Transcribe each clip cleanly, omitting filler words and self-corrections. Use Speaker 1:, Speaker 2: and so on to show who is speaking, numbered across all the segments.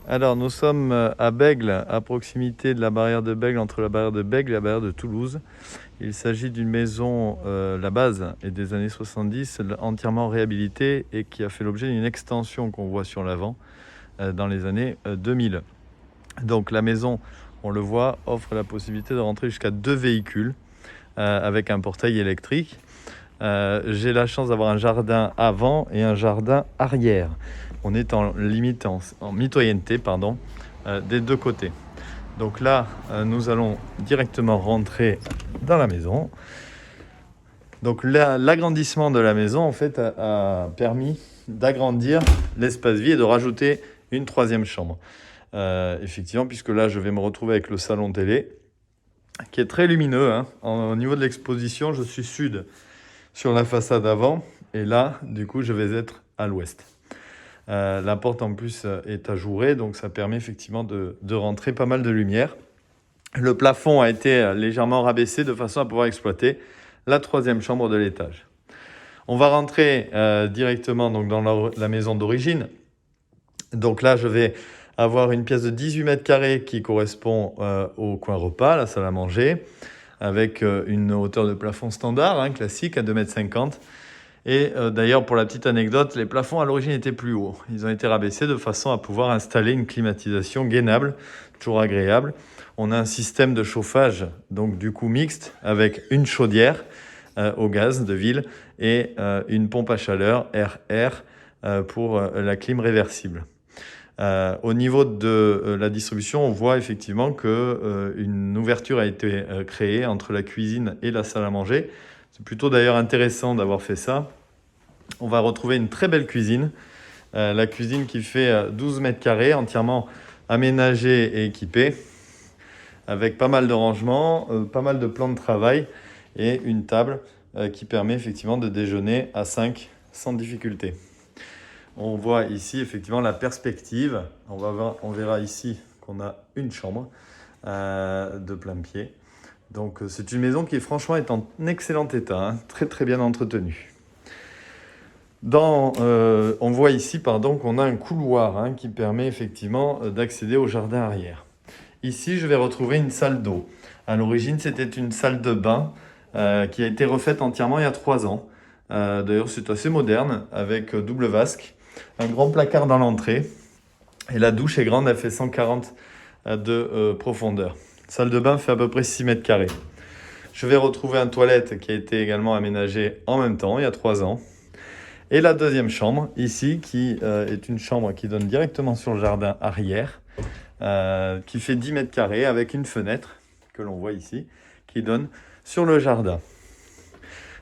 Speaker 1: Alors, nous sommes à Bègles, à proximité de la barrière de Bègles, entre la barrière de Bègles et la barrière de Toulouse. Il s'agit d'une maison, la base est des années 70, entièrement réhabilitée et qui a fait l'objet d'une extension qu'on voit sur l'avant dans les années 2000. Donc la maison, on le voit, offre la possibilité de rentrer jusqu'à 2 véhicules avec un portail électrique. J'ai la chance d'avoir un jardin avant et un jardin arrière. On est en limite, en mitoyenneté, des deux côtés. Donc là, nous allons directement rentrer dans la maison. Donc l'agrandissement de la maison, en fait, a permis d'agrandir l'espace vie et de rajouter une troisième chambre. Effectivement, puisque là, je vais me retrouver avec le salon télé, qui est très lumineux. Au niveau de l'exposition, je suis sud sur la façade avant, et là, du coup, je vais être à l'ouest. La porte en plus est ajourée, donc ça permet effectivement de rentrer pas mal de lumière. Le plafond a été légèrement rabaissé de façon à pouvoir exploiter la troisième chambre de l'étage. On va rentrer directement donc, dans la maison d'origine. Donc là, je vais avoir une pièce de 18 mètres carrés qui correspond au coin repas, la salle à manger, avec une hauteur de plafond standard, classique, à 2,50 m. Et d'ailleurs, pour la petite anecdote, les plafonds à l'origine étaient plus hauts. Ils ont été rabaissés de façon à pouvoir installer une climatisation gainable, toujours agréable. On a un système de chauffage, donc du coup mixte, avec une chaudière au gaz de ville et une pompe à chaleur RR pour la clim réversible. Au niveau de la distribution, on voit effectivement qu'une ouverture a été créée entre la cuisine et la salle à manger. C'est plutôt d'ailleurs intéressant d'avoir fait ça. On va retrouver une très belle cuisine. La cuisine qui fait 12 mètres carrés, entièrement aménagée et équipée, avec pas mal de rangements, pas mal de plans de travail et une table qui permet effectivement de déjeuner à 5 sans difficulté. On voit ici effectivement la perspective. On verra ici qu'on a une chambre de plein pied. Donc c'est une maison qui franchement est en excellent état, très très bien entretenue. On voit ici qu'on a un couloir qui permet effectivement d'accéder au jardin arrière. Ici, je vais retrouver une salle d'eau. À l'origine, c'était une salle de bain qui a été refaite entièrement il y a 3 ans. D'ailleurs, c'est assez moderne, avec double vasque, un grand placard dans l'entrée. Et la douche est grande, elle fait 140 de profondeur. La salle de bain fait à peu près 6 mètres carrés. Je vais retrouver une toilette qui a été également aménagée en même temps, il y a 3 ans. Et la deuxième chambre, ici, qui est une chambre qui donne directement sur le jardin arrière, qui fait 10 mètres carrés avec une fenêtre, que l'on voit ici, qui donne sur le jardin.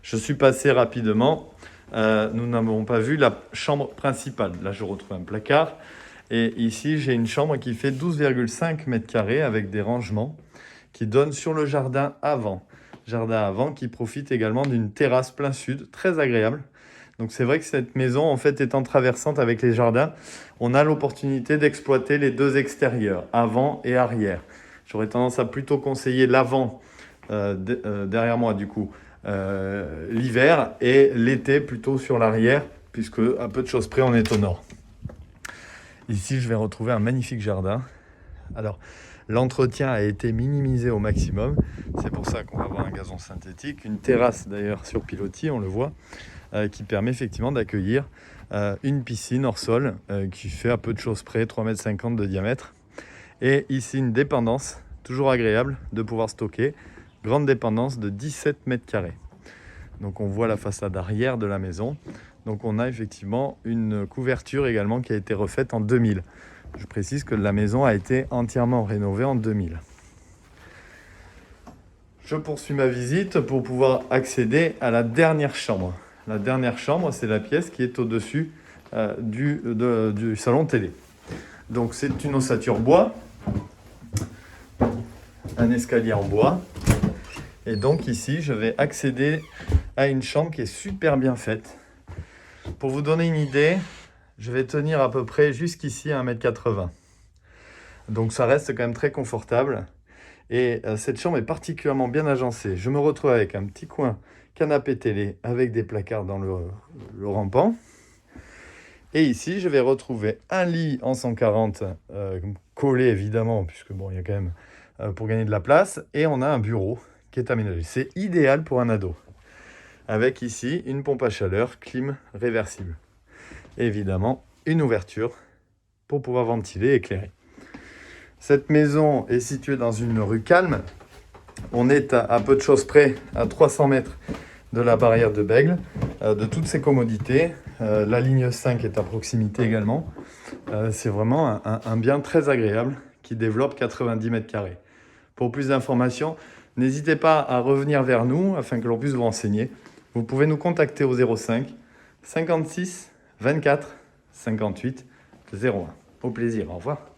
Speaker 1: Je suis passé rapidement, nous n'avons pas vu la chambre principale. Là, je retrouve un placard. Et ici, j'ai une chambre qui fait 12,5 mètres carrés avec des rangements qui donnent sur le jardin avant. Jardin avant qui profite également d'une terrasse plein sud, très agréable. Donc c'est vrai que cette maison, en fait, étant traversante avec les jardins, on a l'opportunité d'exploiter les deux extérieurs, avant et arrière. J'aurais tendance à plutôt conseiller l'avant, derrière moi du coup, l'hiver, et l'été plutôt sur l'arrière, puisque à peu de choses près, on est au nord. Ici, je vais retrouver un magnifique jardin. Alors, l'entretien a été minimisé au maximum. C'est pour ça qu'on va avoir un gazon synthétique, une terrasse d'ailleurs sur pilotis, on le voit, qui permet effectivement d'accueillir une piscine hors sol qui fait à peu de choses près 3,50 m de diamètre. Et ici, une dépendance, toujours agréable de pouvoir stocker, grande dépendance de 17 mètres carrés. Donc on voit la façade arrière de la maison. Donc on a effectivement une couverture également qui a été refaite en 2000. Je précise que la maison a été entièrement rénovée en 2000. Je poursuis ma visite pour pouvoir accéder à la dernière chambre. La dernière chambre, c'est la pièce qui est au-dessus du salon télé. Donc c'est une ossature bois, un escalier en bois. Et donc ici, je vais accéder à une chambre qui est super bien faite. Pour vous donner une idée, je vais tenir à peu près jusqu'ici à 1,80 m. Donc ça reste quand même très confortable. Et cette chambre est particulièrement bien agencée. Je me retrouve avec un petit coin canapé télé avec des placards dans le rampant. Et ici, je vais retrouver un lit en 140 collé évidemment, puisque bon, il y a quand même pour gagner de la place. Et on a un bureau qui est aménagé. C'est idéal pour un ado. Avec ici une pompe à chaleur, clim réversible. Et évidemment, une ouverture pour pouvoir ventiler et éclairer. Cette maison est située dans une rue calme. On est à peu de choses près, à 300 mètres de la barrière de Bègles, de toutes ses commodités. La ligne 5 est à proximité également. C'est vraiment un bien très agréable qui développe 90 mètres carrés. Pour plus d'informations, n'hésitez pas à revenir vers nous afin que l'on puisse vous renseigner. Vous pouvez nous contacter au 05 56 24 58 01. Au plaisir, au revoir.